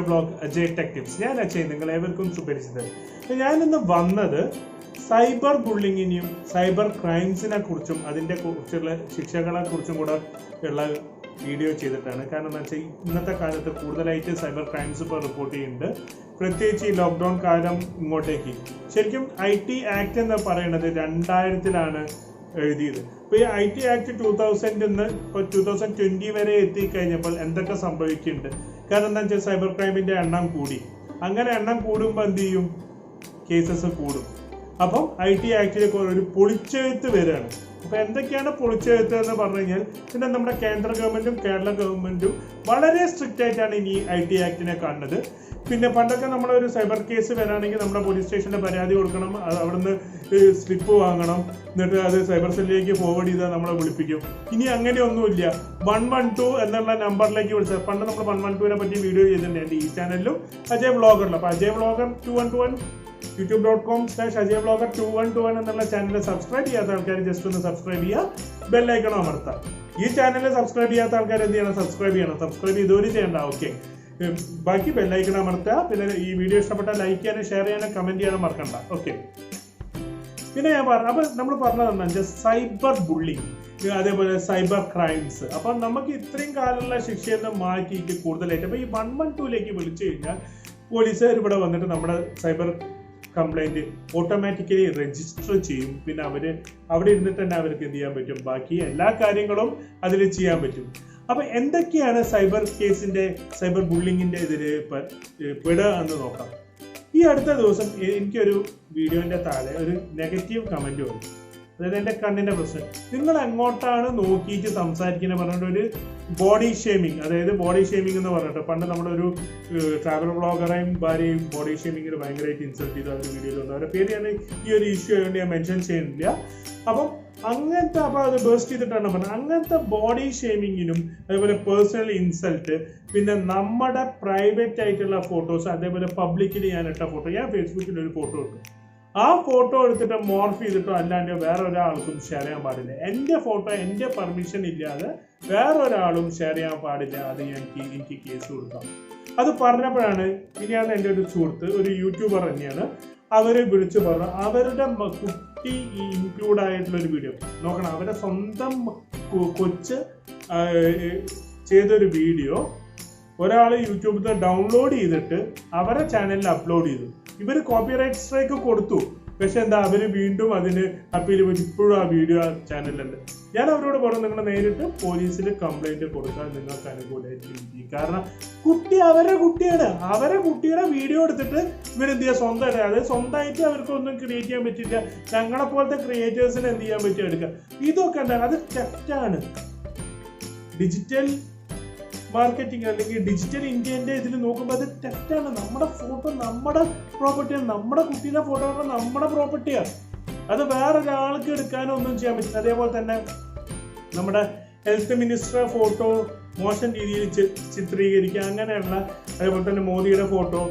Video blog AjayTechTips. ഞാൻ Ajay, നിങ്ങളേവർക്കും സുപരിചിതൻ. ഞാൻ ഇന്ന് വന്നത് സൈബർ ബുള്ളിങ്ങിനെയും സൈബർ ക്രൈംസിനെ കുറിച്ചും അതിൻ്റെ കുറിച്ചുള്ള ശിക്ഷകളെ കുറിച്ചും കൂടെ ഉള്ള വീഡിയോ ചെയ്തിട്ടാണ്. കാരണം എന്താ വെച്ചാൽ ഇന്നത്തെ കാലത്ത് കൂടുതലായിട്ട് സൈബർ ക്രൈംസ് ഇപ്പോൾ റിപ്പോർട്ട് ചെയ്യുന്നുണ്ട്, പ്രത്യേകിച്ച് ഈ ലോക്ക്ഡൗൺ കാലം ഇങ്ങോട്ടേക്ക്. ശരിക്കും IT ആക്ട് എന്ന് പറയുന്നത് 2000-ലാണ് എഴുതിയത്. അപ്പോൾ ഈ IT ആക്ട് 2000 നിന്ന് ഇപ്പോൾ 2020 വരെ എത്തിക്കഴിഞ്ഞപ്പോൾ എന്തൊക്കെ സംഭവിക്കുന്നുണ്ട്? കാരണം എന്താ വെച്ചാൽ സൈബർ ക്രൈമിൻ്റെ എണ്ണം കൂടി. അങ്ങനെ എണ്ണം കൂടുമ്പോൾ എന്ത് ചെയ്യും? കേസസ് കൂടും. അപ്പം IT ആക്ടിലേക്ക് ഒരു പൊളിച്ചെഴുത്ത് വരികയാണ്. അപ്പോൾ എന്തൊക്കെയാണ് പൊളിച്ചെഴുത്ത് എന്ന് പറഞ്ഞു കഴിഞ്ഞാൽ, പിന്നെ നമ്മുടെ കേന്ദ്ര ഗവൺമെൻറ്റും കേരള ഗവൺമെൻറ്റും വളരെ സ്ട്രിക്റ്റ് ആയിട്ടാണ് ഇനി IT ആക്ടിനെ കാണുന്നത്. പിന്നെ പണ്ടൊക്കെ നമ്മളൊരു സൈബർ കേസ് വരാണെങ്കിൽ നമ്മുടെ പോലീസ് സ്റ്റേഷനിൽ പരാതി കൊടുക്കണം, അവിടുന്ന് സ്ലിപ്പ് വാങ്ങണം, എന്നിട്ട് അത് സൈബർ സെല്ലിലേക്ക് ഫോർവേഡ് ചെയ്താൽ നമ്മളെ വിളിപ്പിക്കും. ഇനി അങ്ങനെയൊന്നുമില്ല. 112 എന്നുള്ള നമ്പറിലേക്ക് വിളിച്ചാൽ, പണ്ട് നമ്മൾ 112നെ പറ്റി വീഡിയോ ചെയ്തിട്ടുണ്ട് എൻ്റെ ഈ ചാനലിലും അജയ് വ്ളോഗറിലും. അപ്പോൾ അജയ് വ്ളോഗർ 2121 youtube.com/AjayVlogger2121 എന്നുള്ള ചാനൽ സബ്സ്ക്രൈബ് ചെയ്യാത്ത ആൾക്കാർ ജസ്റ്റ് ഒന്ന് സബ്സ്ക്രൈബ് ചെയ്യുക, ബെല്ലൈക്കണം അമർത്താം. ഈ ചാനൽ സബ്സ്ക്രൈബ് ചെയ്യാത്ത ആൾക്കാർ എന്ത് ചെയ്യണം? സബ്സ്ക്രൈബ് ചെയ്യണം. സബ്സ്ക്രൈബ് ഇതുവരെ ചെയ്യണ്ട. ഓക്കെ, ബാക്കി ബെല്ലൈക്കണം അമർത്തുക. പിന്നെ ഈ വീഡിയോ ഇഷ്ടപ്പെട്ടാൽ ലൈക്ക് ചെയ്യാനും ഷെയർ ചെയ്യാനും കമൻറ്റ് ചെയ്യാനും മറക്കണ്ട. ഓക്കെ, പിന്നെ ഞാൻ അപ്പോൾ നമ്മൾ പറഞ്ഞത് എന്താണെന്ന് വെച്ചാൽ സൈബർ ബുള്ളിങ്, അതേപോലെ സൈബർ ക്രൈംസ്. അപ്പം നമുക്ക് ഇത്രയും കാലമുള്ള ശിക്ഷയിൽ നിന്ന് മാറ്റിയിട്ട് കൂടുതലായിട്ട് അപ്പോൾ ഈ 112ലേക്ക് വിളിച്ചു കഴിഞ്ഞാൽ പോലീസുകാർ ഇവിടെ വന്നിട്ട് നമ്മുടെ സൈബർ കംപ്ലൈൻറ്റ് ഓട്ടോമാറ്റിക്കലി രജിസ്റ്റർ ചെയ്യും. പിന്നെ അവിടെ ഇരുന്നിട്ട് തന്നെ അവർക്ക് എന്ത് ചെയ്യാൻ പറ്റും? ബാക്കി എല്ലാ കാര്യങ്ങളും അതിൽ ചെയ്യാൻ പറ്റും. അപ്പം എന്തൊക്കെയാണ് സൈബർ കേസിൻ്റെ സൈബർ ബുള്ളിങ്ങിൻ്റെ ഇതിൽ പെടുക എന്ന് നോക്കാം. ഈ അടുത്ത ദിവസം എനിക്കൊരു വീഡിയോൻ്റെ താഴെ ഒരു നെഗറ്റീവ് കമൻറ്റ് വന്നു. അതായത് എൻ്റെ കണ്ണിൻ്റെ പ്രശ്നം, നിങ്ങൾ എങ്ങോട്ടാണ് നോക്കിയിട്ട് സംസാരിക്കുന്നത് പറഞ്ഞിട്ട് ഒരു ബോഡി ഷേമിങ്. അതായത് ബോഡി ഷേമിങ് എന്ന് പറഞ്ഞിട്ട് പണ്ട് നമ്മുടെ ഒരു ട്രാവൽ വ്ളോഗറേയും ഭാര്യയും ബോഡി ഷേമിങ്ങിൽ ഭയങ്കരമായിട്ട് ഇൻസൾട്ട് ചെയ്ത ഒരു വീഡിയോയിൽ വന്നു. അവരുടെ പേര് ഞാൻ ഈ ഒരു ഇഷ്യൂ ആയതുകൊണ്ട് ഞാൻ മെൻഷൻ ചെയ്യുന്നില്ല. അപ്പം അങ്ങനത്തെ അപ്പോൾ അത് ബേസ്റ്റ് ചെയ്തിട്ടാണ് പറഞ്ഞത്. അങ്ങനത്തെ ബോഡി ഷേമിങ്ങിനും അതേപോലെ പേഴ്സണൽ ഇൻസൾട്ട്, പിന്നെ നമ്മുടെ പ്രൈവറ്റ് ആയിട്ടുള്ള ഫോട്ടോസ്, അതേപോലെ പബ്ലിക്കലി ഞാൻ ഇട്ട ഫോട്ടോ, ഞാൻ ഫേസ്ബുക്കിൽ ഒരു ഫോട്ടോ ഇട്ടു. ആ ഫോട്ടോ എടുത്തിട്ട് മോർഫ് ചെയ്തിട്ടോ അല്ലാണ്ട് വേറെ ഒരാൾക്കും ഷെയർ ചെയ്യാൻ പാടില്ല. എൻ്റെ ഫോട്ടോ എൻ്റെ പെർമിഷൻ ഇല്ലാതെ വേറെ ഒരാളും ഷെയർ ചെയ്യാൻ പാടില്ല. അത് എനിക്ക് കേസ് കൊടുക്കാം. അത് പറഞ്ഞപ്പോഴാണ് ഇനിയാണ് എൻ്റെ ഒരു സുഹൃത്ത്, ഒരു യൂട്യൂബർ തന്നെയാണ്, അവർ വിളിച്ചു പറഞ്ഞു അവരുടെ കുട്ടി ഇൻക്ലൂഡ് ആയിട്ടുള്ള ഒരു വീഡിയോ നോക്കണം. അവരുടെ സ്വന്തം കൊച്ച് ചെയ്തൊരു വീഡിയോ ഒരാൾ യൂട്യൂബിൽ നിന്ന് ഡൗൺലോഡ് ചെയ്തിട്ട് അവരുടെ ചാനലിൽ അപ്ലോഡ് ചെയ്തു. ഇവർ കോപ്പിറൈറ്റ് സ്ട്രൈക്ക് കൊടുത്തു. പക്ഷെ എന്താ, അവർ വീണ്ടും അതിന് അപ്പീൽ പോയിട്ട് ഇപ്പോഴും ആ വീഡിയോ ആ ചാനലിലുണ്ട്. ഞാൻ അവരോട് പറഞ്ഞു, നിങ്ങൾ നേരിട്ട് പോലീസിൽ കംപ്ലൈന്റ് കൊടുക്കാൻ നിങ്ങൾക്ക് അനുകൂലമായിരിക്കും. കാരണം കുട്ടി അവരുടെ കുട്ടിയാണ്, അവരുടെ കുട്ടിയുടെ വീഡിയോ എടുത്തിട്ട് ഇവരെന്ത് ചെയ്യുക? സ്വന്തമായിട്ട്, അതായത് സ്വന്തമായിട്ട് അവർക്കൊന്നും ക്രിയേറ്റ് ചെയ്യാൻ പറ്റില്ല. ഞങ്ങളെ പോലത്തെ ക്രിയേറ്റേഴ്സിന് എന്ത് ചെയ്യാൻ പറ്റുക? എടുക്കുക. ഇതൊക്കെ എന്താണ്? അത് തെറ്റാണ്. ഡിജിറ്റൽ മാർക്കറ്റിംഗ് അല്ലെങ്കിൽ ഡിജിറ്റൽ ഇന്ത്യൻ്റെ ഇതിൽ നോക്കുമ്പോൾ അത് തെറ്റാണ്. നമ്മുടെ ഫോട്ടോ നമ്മുടെ പ്രോപ്പർട്ടിയാണ്, നമ്മുടെ കുട്ടിയുടെ ഫോട്ടോ നമ്മുടെ പ്രോപ്പർട്ടിയാണ്. അത് വേറൊരാൾക്ക് എടുക്കാനോ ഒന്നും ചെയ്യാൻ പറ്റില്ല. അതേപോലെ തന്നെ നമ്മുടെ ഹെൽത്ത് മിനിസ്റ്ററുടെ ഫോട്ടോ മോശം രീതിയിൽ ചിത്രീകരിക്കുക, അങ്ങനെയുള്ള, അതേപോലെ തന്നെ മോദിയുടെ ഫോട്ടോ,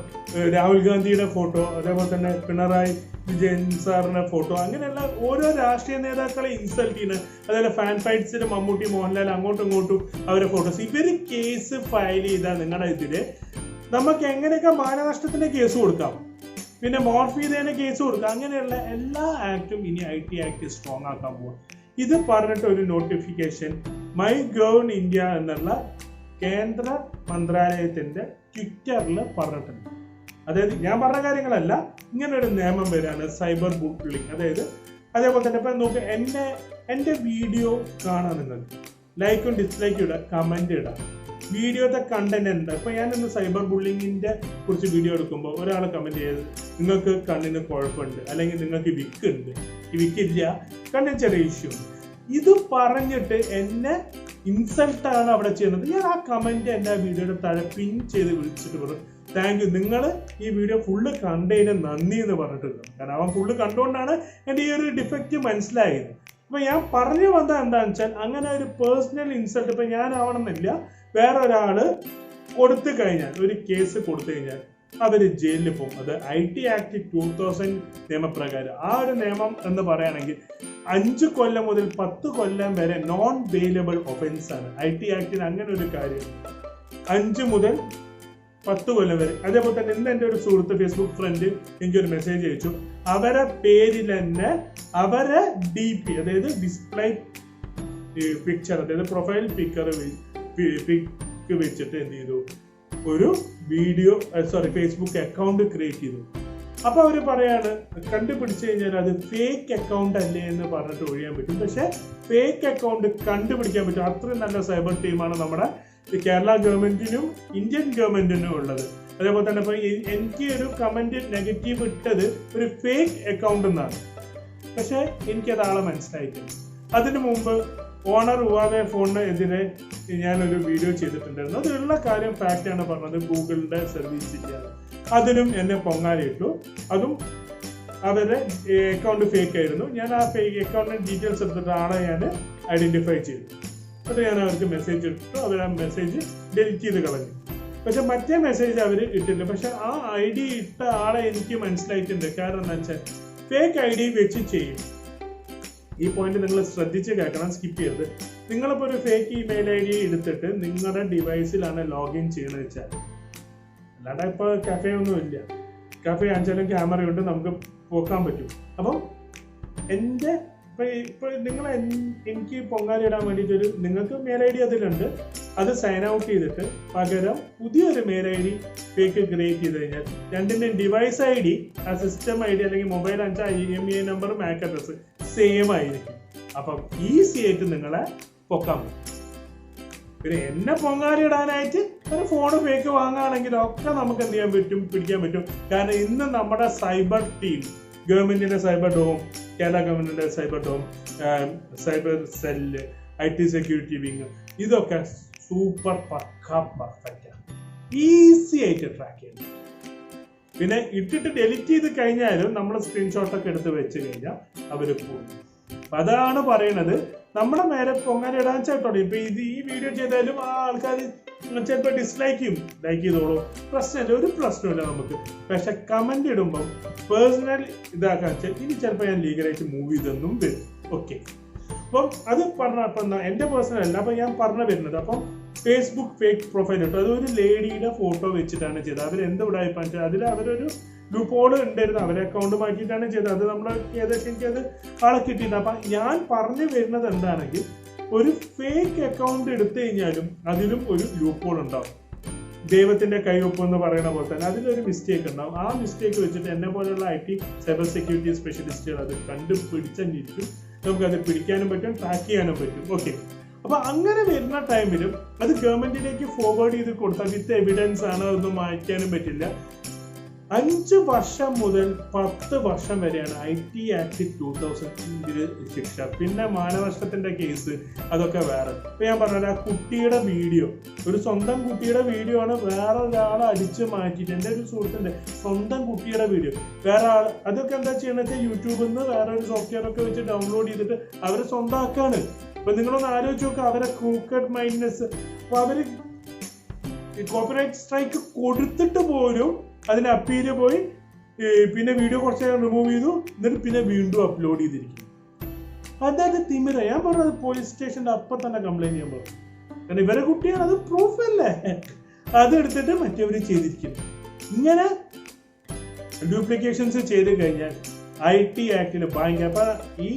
രാഹുൽ ഗാന്ധിയുടെ ഫോട്ടോ, അതേപോലെ തന്നെ പിണറായി വിജയൻ സാറിൻ്റെ ഫോട്ടോ, അങ്ങനെയുള്ള ഓരോ രാഷ്ട്രീയ നേതാക്കളെ ഇൻസൾട്ട് ചെയ്യുന്നത്, അതേപോലെ ഫാൻ ഫൈറ്റ്സിൽ മമ്മൂട്ടി മോഹൻലാൽ അങ്ങോട്ടും ഇങ്ങോട്ടും അവരുടെ ഫോട്ടോസ്. ഇവർ കേസ് ഫയൽ ചെയ്താൽ നിങ്ങളുടെ ഇതിൽ നമുക്ക് എങ്ങനെയൊക്കെ മാനനഷ്ടത്തിന് കേസ് കൊടുക്കാം, പിന്നെ മോർഫ് ചെയ്തതിന് കേസ് കൊടുക്കാം. അങ്ങനെയുള്ള എല്ലാ ആക്ടും ഇനി IT ആക്ട് സ്ട്രോങ് ആക്കാൻ പോകും. ഇത് പറഞ്ഞിട്ട് ഒരു നോട്ടിഫിക്കേഷൻ മൈ ഗവൺ ഇന്ത്യ എന്നുള്ള കേന്ദ്ര മന്ത്രാലയത്തിൻ്റെ ട്വിറ്ററിൽ പറഞ്ഞിട്ടുണ്ട്. അതായത് ഞാൻ പറഞ്ഞ കാര്യങ്ങളല്ല, ഇങ്ങനെ ഒരു നിയമം വരികയാണ് സൈബർ ബുള്ളിങ്. അതായത് അതേപോലെ തന്നെ ഇപ്പം നോക്കുക, എൻ്റെ വീഡിയോ കാണാൻ നിങ്ങൾക്ക് ലൈക്കും ഡിസ്ലൈക്കും ഇടാം, കമൻറ്റ് ഇടാം. വീഡിയോയുടെ കണ്ടന്റ് എന്താ? ഇപ്പം ഞാനിന്ന് സൈബർ ബുള്ളിങ്ങിൻ്റെ കുറിച്ച് വീഡിയോ എടുക്കുമ്പോൾ ഒരാൾ കമൻറ്റ് ചെയ്ത് നിങ്ങൾക്ക് കണ്ണിന് കുഴപ്പമുണ്ട്, അല്ലെങ്കിൽ നിങ്ങൾക്ക് വിക്ക് ഉണ്ട്, ഈ വിക്കില്ല, കണ്ണിന് ചെറിയ ഇഷ്യൂ. ഇത് പറഞ്ഞിട്ട് എന്നെ ഇൻസൾട്ടാണ് അവിടെ ചെയ്യുന്നത്. ഞാൻ ആ കമൻറ്റ് എൻ്റെ ആ വീഡിയോയുടെ താഴെ പിൻ ചെയ്ത് വിളിച്ചിട്ട് പറഞ്ഞു, താങ്ക് യു, നിങ്ങൾ ഈ വീഡിയോ ഫുള്ള് കണ്ടതിന് നന്ദി എന്ന് പറഞ്ഞിട്ടുണ്ട്. കാരണം അവൻ ഫുള്ള് കണ്ടുകൊണ്ടാണ് എൻ്റെ ഈ ഒരു ഡിഫക്റ്റ് മനസ്സിലായത്. അപ്പം ഞാൻ പറഞ്ഞു വന്നത് എന്താണെന്ന് വെച്ചാൽ, അങ്ങനെ ഒരു പേഴ്സണൽ ഇൻസൾട്ട് ഇപ്പം ഞാൻ ആവണമെന്നില്ല, വേറെ ഒരാൾ കൊടുത്തു കഴിഞ്ഞാൽ, ഒരു കേസ് കൊടുത്തു കഴിഞ്ഞാൽ അവർ ജയിലിൽ പോകും. അത് IT ആക്ട് 2000 നിയമപ്രകാരം. ആ ഒരു നിയമം എന്ന് പറയുകയാണെങ്കിൽ 5 കൊല്ലം മുതൽ 10 കൊല്ലം വരെ നോൺ ബെയിലബിൾ ഒഫൻസ് ആണ്. IT ആക്ടിൽ അങ്ങനെ ഒരു കാര്യം 5 മുതൽ 10 കൊല്ലം വരെ. അതേപോലെ തന്നെ ഇന്ന് എൻ്റെ ഒരു സുഹൃത്ത് ഫേസ്ബുക്ക് ഫ്രണ്ട് എനിക്കൊരു മെസ്സേജ് അയച്ചു. അവരെ പേരിൽ തന്നെ അവരെ DP അതായത് ഡിസ്പ്ലേ പിക്ചർ അതായത് പ്രൊഫൈൽ പിക്ക് വെച്ചിട്ട് എന്ത് ചെയ്തു, ഒരു ഫേസ്ബുക്ക് അക്കൗണ്ട് ക്രിയേറ്റ് ചെയ്തു. അപ്പൊ അവര് പറയാണ് കണ്ടുപിടിച്ചു കഴിഞ്ഞാൽ അത് ഫേക്ക് അക്കൗണ്ട് അല്ലേ എന്ന് പറഞ്ഞിട്ട് ഒഴിയാൻ പറ്റും. പക്ഷെ ഫേക്ക് അക്കൗണ്ട് കണ്ടുപിടിക്കാൻ പറ്റും. അത്രയും നല്ല സൈബർ ടീമാണ് നമ്മുടെ കേരള ഗവൺമെന്റിനും ഇന്ത്യൻ ഗവൺമെന്റിനും ഉള്ളത്. അതേപോലെ തന്നെ ഇപ്പൊ എനിക്ക് ഒരു കമന്റ് നെഗറ്റീവ് ഇട്ടത് ഒരു ഫേക്ക് അക്കൗണ്ട് എന്നാണ്. പക്ഷെ എനിക്കത് ആളെ മനസ്സിലായിട്ടില്ല. അതിനു മുമ്പ് ഓണർ ഹുവാവേ ഫോണിനെതിരെ ഞാനൊരു വീഡിയോ ചെയ്തിട്ടുണ്ടായിരുന്നു. അതിലുള്ള കാര്യം ഫാക്റ്റാണ് പറഞ്ഞത്, ഗൂഗിളിന്റെ സർവീസ് ഇല്ലാതെ. അതിനും എന്നെ പൊങ്ങാലിട്ടു. അതും അവരുടെ അക്കൗണ്ട് ഫേക്ക് ആയിരുന്നു. ഞാൻ ആ ഫേക്ക് അക്കൗണ്ടിന്റെ ഡീറ്റെയിൽസ് എടുത്തിട്ട് ആളെ ഞാൻ ഐഡന്റിഫൈ ചെയ്തു. അത് ഞാൻ അവർക്ക് മെസ്സേജ് ഇട്ടു. അവർ ആ മെസ്സേജ് ഡെലിറ്റ് ചെയ്ത് കളഞ്ഞു. പക്ഷെ മറ്റേ മെസ്സേജ് അവർ ഇട്ടില്ല. പക്ഷെ ആ ID ഇട്ട ആളെ എനിക്ക് മനസ്സിലായിട്ടുണ്ട്. കാരണം എന്താ വെച്ചാൽ ഫേക്ക് ID വെച്ച് ചെയ്യും. ഈ പോയിന്റ് നിങ്ങൾ ശ്രദ്ധിച്ച് കേൾക്കണം, സ്കിപ്പ് ചെയ്യരുത്. നിങ്ങളിപ്പോൾ ഒരു ഫേക്ക് ഇമെയിൽ ID എടുത്തിട്ട് നിങ്ങളുടെ ഡിവൈസിലാണ് ലോഗിൻ ചെയ്യണമെന്ന് വെച്ചാൽ, അല്ലാണ്ട് ഇപ്പോൾ കഫേ ഒന്നും ഇല്ല. കഫേ ആണെച്ചാലും ക്യാമറയുണ്ട്, നമുക്ക് പോക്കാൻ പറ്റും. അപ്പം എൻ്റെ ഇപ്പൊ നിങ്ങൾ എനിക്ക് പൊങ്കാല ഇടാൻ വേണ്ടിയിട്ടൊരു നിങ്ങൾക്ക് മെയിൽ ID അതിലുണ്ട്. അത് സൈൻ ഔട്ട് ചെയ്തിട്ട് പകരം പുതിയൊരു മെയിൽ ID ഫേക്ക് ക്രിയേറ്റ് ചെയ്ത് കഴിഞ്ഞാൽ രണ്ടിൻ്റെയും ഡിവൈസ് ID, ആ സിസ്റ്റം ID അല്ലെങ്കിൽ മൊബൈൽ അഞ്ചാൽ IMEI number MAC address same ആയിരിക്കും. അപ്പം ഈസി ആയിട്ട് നിങ്ങളെ പൊക്കാൻ പറ്റും. പിന്നെ എന്നെ പൊങ്കാല ഇടാനായിട്ട് ഒരു ഫോൺ ഫേക്ക് വാങ്ങുകയാണെങ്കിലും ഒക്കെ നമുക്ക് എന്ത് ചെയ്യാൻ പറ്റും, പിടിക്കാൻ പറ്റും. കാരണം ഇന്ന് നമ്മുടെ സൈബർ ടീം, ഗവൺമെന്റിന്റെ സൈബർ ഡോം, കേരള ഗവൺമെന്റിന്റെ cyber dome, cyber cell, IT security wing, ഇതൊക്കെ സൂപ്പർ പെർഫെക്റ്റാണ്. ഈസി ആയിട്ട് ട്രാക്ക് ചെയ്യാം. പിന്നെ ഇട്ടിട്ട് ഡെലിറ്റ് ചെയ്ത് കഴിഞ്ഞാലും നമ്മൾ സ്ക്രീൻഷോട്ടൊക്കെ എടുത്ത് വെച്ച് കഴിഞ്ഞാൽ അവർ പോകും. അതാണ് പറയണത്. നമ്മുടെ മേലെ പൊങ്ങാൻ ഇടാൻ ചേട്ടോ. ഇപ്പൊ ഈ വീഡിയോ ചെയ്താലും ആ ആൾക്കാർ ചിലപ്പോൾ ഡിസ്ലൈക്ക് ചെയ്യും. ലൈക്ക് ചെയ്തോളൂ, പ്രശ്നമില്ല, ഒരു പ്രശ്നമില്ല നമുക്ക്. പക്ഷെ കമന്റ് ഇടുമ്പോൾ പേഴ്സണൽ ഇതാക്കാൻ വെച്ചാൽ ഇനി ചിലപ്പോൾ ഞാൻ ലീഗലായിട്ട് മൂവ് ചെയ്തെന്നും വരും. ഓക്കെ, അപ്പം അത് അപ്പം എൻ്റെ പേഴ്സണൽ അല്ല, അപ്പം ഞാൻ പറഞ്ഞു വരുന്നത്. അപ്പം ഫേസ്ബുക്ക് ഫേക്ക് പ്രൊഫൈൽ ഇട്ടു. അതൊരു ലേഡിയുടെ ഫോട്ടോ വെച്ചിട്ടാണ് ചെയ്തത്. അവരെന്ത് ഉടായിപ്പാന്ന് വെച്ചാൽ അതിൽ അവരൊരു ഗ്രൂപ്പ് ഹോൾ ഉണ്ടായിരുന്നു. അവരെ അക്കൗണ്ട് മാറ്റിയിട്ടാണ് ചെയ്തത്. അത് നമ്മൾ ഏകദേശം എനിക്കത് ആളെ കിട്ടിയിട്ടുണ്ട്. അപ്പം ഞാൻ പറഞ്ഞു വരുന്നത് എന്താണെങ്കിൽ, ഒരു ഫേക്ക് അക്കൗണ്ട് എടുത്തു കഴിഞ്ഞാലും അതിലും ഒരു ലൂപ്പ് ഹോൾ ഉണ്ടാവും. ദൈവത്തിന്റെ കൈവപ്പ് എന്ന് പറയുന്ന പോലെ തന്നെ അതിലൊരു മിസ്റ്റേക്ക് ഉണ്ടാവും. ആ മിസ്റ്റേക്ക് വെച്ചിട്ട് എന്നെ പോലെയുള്ള IT സൈബർ സെക്യൂരിറ്റി സ്പെഷ്യലിസ്റ്റുകൾ അത് കണ്ടുപിടിച്ചിരിക്കും. നമുക്കത് പിടിക്കാനും പറ്റും, ട്രാക്ക് ചെയ്യാനും പറ്റും. ഓക്കെ, അപ്പൊ അങ്ങനെ വരുന്ന ടൈമിലും അത് ഗവൺമെന്റിലേക്ക് ഫോർവേഡ് ചെയ്ത് കൊടുത്താൽ വിത്ത് എവിഡൻസ് ആണ്, അതൊന്നും മാറ്റാനും പറ്റില്ല. 5 വർഷം മുതൽ 10 വർഷം വരെയാണ് IT ആക്ട് 2000 ശിക്ഷ. പിന്നെ മാനനഷ്ടത്തിന്റെ കേസ്, അതൊക്കെ വേറെ. ഇപ്പൊ ഞാൻ പറഞ്ഞത് ആ കുട്ടിയുടെ വീഡിയോ, ഒരു സ്വന്തം കുട്ടിയുടെ വീഡിയോ ആണ് വേറെ ഒരാളെ അടിച്ച് മാറ്റിയിട്ട്, എൻ്റെ ഒരു സുഹൃത്തിന്റെ സ്വന്തം കുട്ടിയുടെ വീഡിയോ വേറെ ആൾ, അതൊക്കെ എന്താ ചെയ്യണമെന്ന് വെച്ചാൽ യൂട്യൂബിൽ നിന്ന് വേറെ ഒരു സോഫ്റ്റ്വെയർ ഒക്കെ വെച്ച് ഡൗൺലോഡ് ചെയ്തിട്ട് അവരെ സ്വന്തമാക്കാണ്. അപ്പൊ നിങ്ങളൊന്ന് ആലോചിച്ച് നോക്കുക അവരെ ക്രൂക്കഡ് മൈൻഡ്നെസ്. അപ്പൊ അവര് കോപ്പിറൈറ്റ് സ്ട്രൈക്ക് കൊടുത്തിട്ട് പോലും അതിന് അപ്പീല് പോയി പിന്നെ വീഡിയോ കുറച്ച് നേരം റിമൂവ് ചെയ്തു, എന്നിട്ട് പിന്നെ വീണ്ടും അപ്ലോഡ് ചെയ്തിരിക്കും. അതായത് തിമിര. ഞാൻ പറഞ്ഞത് പോലീസ് സ്റ്റേഷന്റെ അപ്പം തന്നെ കംപ്ലൈന്റ് ചെയ്യാൻ പറഞ്ഞു. കാരണം ഇവരെ കുട്ടിയാണ്, അത് പ്രൂഫ് അല്ലേ, അതെടുത്തിട്ട് മറ്റവര് ചെയ്തിരിക്കുന്നു. ഇങ്ങനെ ഡ്യൂപ്ലിക്കേഷൻസ് ചെയ്ത് കഴിഞ്ഞാൽ IT ആക്ടിൽ ഭയങ്കര. അപ്പൊ ഈ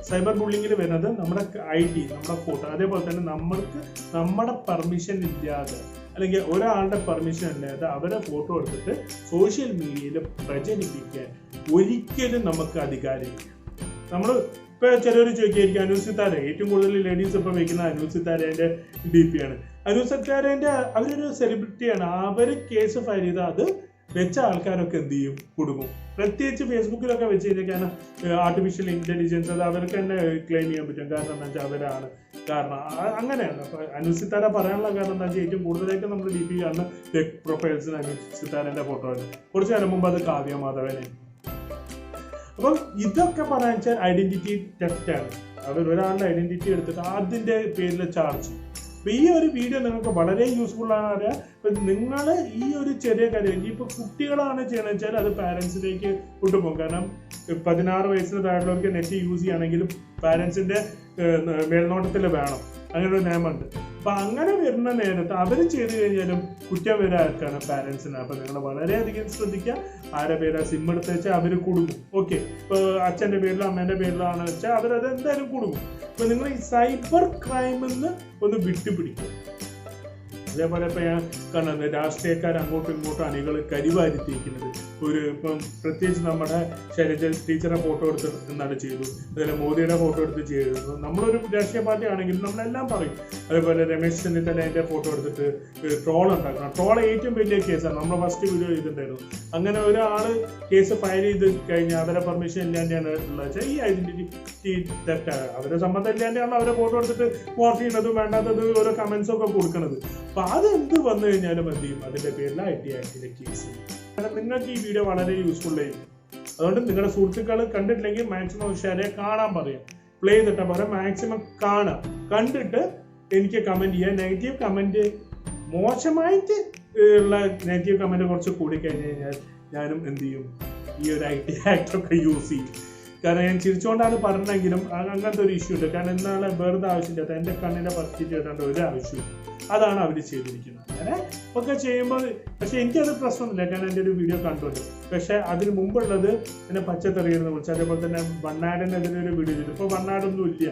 സൈബർ ബുള്ളിങ്ങിൽ വരുന്നത് നമ്മുടെ ID, നമ്മുടെ ഫോട്ടോ, അതേപോലെ തന്നെ നമ്മുടെ പെർമിഷൻ ഇല്ലാതെ അല്ലെങ്കിൽ ഒരാളുടെ പെർമിഷൻ ഇല്ലാതെ അവരെ ഫോട്ടോ എടുത്തിട്ട് സോഷ്യൽ മീഡിയയിൽ പ്രചരിപ്പിക്കാൻ ഒരിക്കലും നമുക്ക് അധികാരമില്ല. നമ്മൾ ഇപ്പൊ ചിലർ ചോദിക്കായിരിക്കും, അനുസിത്താരെ ഏറ്റവും കൂടുതൽ ലേഡീസ് ഇപ്പൊ വയ്ക്കുന്ന അനുസിത്താരേന്റെ DP ആണ്. അനുസിത്താരേന്റെ അവരൊരു സെലിബ്രിറ്റിയാണ്. അവർ കേസ് ഫയൽ ചെയ്ത് അത് വെച്ച ആൾക്കാരൊക്കെ എന്ത് ചെയ്യും, കൊടുക്കും. പ്രത്യേകിച്ച് ഫേസ്ബുക്കിലൊക്കെ വെച്ച് കഴിഞ്ഞാൽ, കാരണം ആർട്ടിഫിഷ്യൽ ഇന്റലിജൻസ് അത് അവർക്ക് തന്നെ ക്ലെയിം ചെയ്യാൻ പറ്റും. കാരണം എന്താ വെച്ചാൽ അവരാണ് കാരണം, അങ്ങനെയാണ്. അപ്പൊ അനുസിത്താര പറയാനുള്ള കാരണം എന്താ വെച്ചാൽ ഏറ്റവും കൂടുതലായിട്ട് നമ്മൾ DP കാണുന്ന ടെക് പ്രൊഫൈൽസിന് അനുസിത്താരന്റെ ഫോട്ടോ ആണ്. കുറച്ച് നേരം മുമ്പ് അത് കാവ്യ മാധവനായിരുന്നു. അപ്പം ഇതൊക്കെ പറയാൻ വെച്ചാൽ ഐഡന്റിറ്റി തെഫ്റ്റ് ആണ്. അവർ ഒരാളുടെ ഐഡന്റിറ്റി എടുത്തിട്ട് അതിന്റെ പേരിൽ ചാർജ്. അപ്പൊ ഈ ഒരു വീഡിയോ നിങ്ങൾക്ക് വളരെ യൂസ്ഫുൾ ആണ് അറിയാം. ഇപ്പൊ നിങ്ങൾ ഈ ഒരു ചെറിയ കാര്യം ഇനിയിപ്പോ കുട്ടികളാണ് ചെയ്യണമെന്ന് വെച്ചാൽ അത് പാരന്റ്സിലേക്ക് കൊണ്ടുപോകും. കാരണം 16 വയസ്സിന് താഴെയുള്ളവർക്ക് നെറ്റ് യൂസ് ചെയ്യുകയാണെങ്കിലും പാരന്റ്സിന്റെ മേൽനോട്ടത്തിൽ വേണം. അങ്ങനെ ഒരു നിയമമുണ്ട്. അപ്പൊ അങ്ങനെ വരുന്ന നേരത്ത് അവർ ചെയ്ത് കഴിഞ്ഞാലും കുറ്റം വരാർക്കാണ് പാരന്റ്സിന്. അപ്പൊ നിങ്ങൾ വളരെയധികം ശ്രദ്ധിക്കുക. ആരുടെ പേരാ സിം എടുത്ത് വെച്ചാൽ അവർ കുടുങ്ങും. ഓക്കെ, ഇപ്പൊ അച്ഛന്റെ പേരിലോ അമ്മേന്റെ പേരിലോ ആണ് വെച്ചാൽ അവരത് എന്തായാലും കുടുങ്ങും. അപ്പൊ നിങ്ങൾ ഈ സൈബർ ക്രൈമിൽ നിന്ന് ഒന്ന് വിട്ടുപിടിക്കും. അതേപോലെ ഇപ്പൊ ഞാൻ കണ്ടത് രാഷ്ട്രീയക്കാർ അങ്ങോട്ടും ഇങ്ങോട്ടും അണികൾ കരിവാരിത്തിരിക്കുന്നത്. ഇപ്പം പ്രത്യേകിച്ച് നമ്മുടെ ശൈലജ ടീച്ചറെ ഫോട്ടോ എടുത്ത് എന്താണ് ചെയ്തു, അതുപോലെ മോദിയുടെ ഫോട്ടോ എടുത്ത് ചെയ്തു. നമ്മളൊരു രാഷ്ട്രീയ പാർട്ടി ആണെങ്കിൽ നമ്മളെല്ലാം പറയും. അതേപോലെ രമേശ് ചെന്നിത്തലേന്റെ ഫോട്ടോ എടുത്തിട്ട് ട്രോൾ ഉണ്ടാക്കണം. ട്രോൾ ഏറ്റവും വലിയ കേസാണ്. നമ്മൾ ഫസ്റ്റ് വീഡിയോ ചെയ്തിട്ടുണ്ടായിരുന്നു. അങ്ങനെ ഒരാൾ കേസ് ഫയൽ ചെയ്ത് കഴിഞ്ഞാൽ അവരെ പെർമിഷൻ ഇല്ലാണ്ടാണ് ഉള്ളത് വെച്ചാൽ ഈ ഐഡന്റിറ്റി തെറ്റാണ്. അവരെ സമ്മതം ഇല്ലാണ്ടാണ് അവരെ ഫോട്ടോ എടുത്തിട്ട് മോർഫ് ചെയ്യുന്നതും വേണ്ടാത്തത് ഓരോ കമന്റ്സും ഒക്കെ കൊടുക്കുന്നത്. അപ്പൊ അത് എന്ത് വന്നു കഴിഞ്ഞാലും എന്ത് ചെയ്യും, അതിന്റെ പേരിൽ IT ആക്ടിന്റെ കേസ്. കാരണം നിങ്ങൾക്ക് ഈ വീഡിയോ വളരെ യൂസ്ഫുൾ ആയിരിക്കും. അതുകൊണ്ട് നിങ്ങളുടെ സുഹൃത്തുക്കൾ കണ്ടിട്ടില്ലെങ്കിൽ മാക്സിമം ഉഷാരെ കാണാൻ പറയാം. പ്ലേ ചെയ്തിട്ടാ പറയാം, മാക്സിമം കാണാം. കണ്ടിട്ട് എനിക്ക് കമന്റ് ചെയ്യാം. നെഗറ്റീവ് കമന്റ് മോശമായിട്ട് ഉള്ള നെഗറ്റീവ് കമന്റ് കുറച്ച് കൂടി കഴിഞ്ഞ് കഴിഞ്ഞാൽ ഞാനും എന്ത് ചെയ്യും, ഈ ഒരു IT ആക്ടൊക്കെ യൂസ് ചെയ്യും. കാരണം ഞാൻ ചിരിച്ചുകൊണ്ടാണ് പറഞ്ഞെങ്കിലും അങ്ങനത്തെ ഒരു ഇഷ്യൂ ഉണ്ട്. കാരണം എന്നാണ് വെറുതെ ആവശ്യമില്ലാത്ത എൻ്റെ കണ്ണിനെ പറിച്ചിട്ട് കിട്ടേണ്ട ഒരു ആവശ്യമില്ല. അതാണ് അവർ ചെയ്തിരിക്കുന്നത്. അങ്ങനെ ഒക്കെ ചെയ്യുമ്പോൾ പക്ഷെ എനിക്കത് പ്രശ്നമൊന്നുമില്ല. കാരണം എൻ്റെ ഒരു വീഡിയോ കണ്ടുണ്ട്. പക്ഷെ അതിന് മുമ്പുള്ളത് എന്നെ പച്ചത്തെറിയെന്ന് വിളിച്ചു. അതേപോലെ തന്നെ വണ്ണാടിനെതിരെ ഒരു വീഡിയോ ചെയ്തു. ഇപ്പോൾ വണ്ണാടൊന്നും ഇല്ല.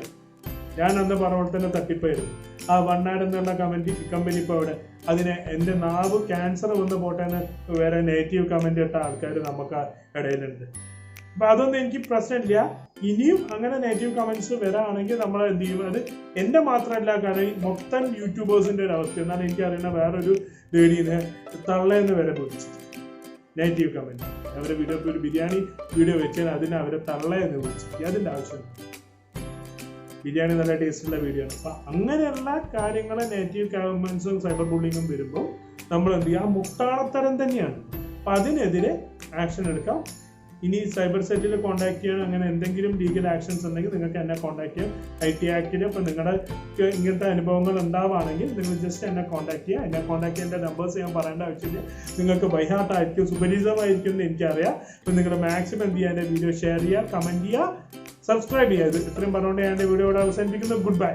ഞാൻ അന്ന് പറഞ്ഞ തന്നെ തട്ടിപ്പായിരുന്നു. ആ വണ്ണാട് എന്നുള്ള കമ്പനി ഇപ്പോൾ അവിടെ അതിനെ എൻ്റെ നാവ് ക്യാൻസർ വന്ന് പോട്ടെന്ന് വേറെ നെഗറ്റീവ് കമന്റ് ഇട്ട ആൾക്കാർ നമുക്ക് ഇടയിലുണ്ട്. അപ്പൊ അതൊന്നും എനിക്ക് പ്രശ്നമില്ല. ഇനിയും അങ്ങനെ നെഗറ്റീവ് കമന്റ്സ് വരാണെങ്കിൽ നമ്മൾ എന്ത് ചെയ്യും, അത് എന്റെ മാത്രമല്ല, കാരണം മൊത്തം യൂട്യൂബേഴ്സിന്റെ ഒരു അവസ്ഥ. എന്നാൽ എനിക്കറിയുന്ന വേറൊരു ലേഡീനെ തള്ളയെന്ന് വരെ വിളിച്ചു നെഗറ്റീവ് കമന്റ്. അവരുടെ വീഡിയോ ഒരു ബിരിയാണി വീഡിയോ വെച്ചാൽ അതിനെ അവരെ തള്ളയെന്ന് വിളിച്ചു. അതിന്റെ ആവശ്യം, ബിരിയാണി നല്ല ടേസ്റ്റുള്ള വീഡിയോ ആണ്. അപ്പൊ അങ്ങനെയുള്ള കാര്യങ്ങൾ നെഗറ്റീവ് കമന്റ്സും സൈബർ ബുള്ളിങ്ങും വരുമ്പോൾ നമ്മൾ എന്ത് ചെയ്യുക, ആ മുട്ടാളത്തരം തന്നെയാണ്. അപ്പൊ അതിനെതിരെ ആക്ഷൻ എടുക്കാം. ഇനി സൈബർ സെറ്റിൽ കോൺടാക്ട് ചെയ്യണം, അങ്ങനെ എന്തെങ്കിലും ലീഗൽ ആക്ഷൻസ് ഉണ്ടെങ്കിൽ നിങ്ങൾക്ക് എന്നെ കോൺടാക്ട് ചെയ്യാം. IT ആക്ടിൽ ഇപ്പോൾ നിങ്ങളുടെ ഇങ്ങനത്തെ അനുഭവങ്ങൾ ഉണ്ടാവുകയാണെങ്കിൽ നിങ്ങൾ ജസ്റ്റ് എന്നെ കോൺടാക്ട് ചെയ്യുക. എന്നെ കോൺടാക്ട് ചെയ്യേണ്ട നമ്പേഴ്സ് ഞാൻ പറയേണ്ട ആവശ്യമില്ല. നിങ്ങൾക്ക് ബൈഹാർട്ടായിരിക്കും, സുപരിചിതമായിരിക്കും എന്ന് എനിക്കറിയാം. അപ്പോൾ നിങ്ങൾ മാക്സിമം എന്ത് ചെയ്യുക, എൻ്റെ വീഡിയോ ഷെയർ ചെയ്യുക, കമൻറ്റ് ചെയ്യുക, സബ്സ്ക്രൈബ് ചെയ്യുക. ഇത്രയും പറഞ്ഞുകൊണ്ട് ഞാൻ എൻ്റെ വീഡിയോ ഇവിടെ അവസാനിപ്പിക്കുന്നു. Good bye.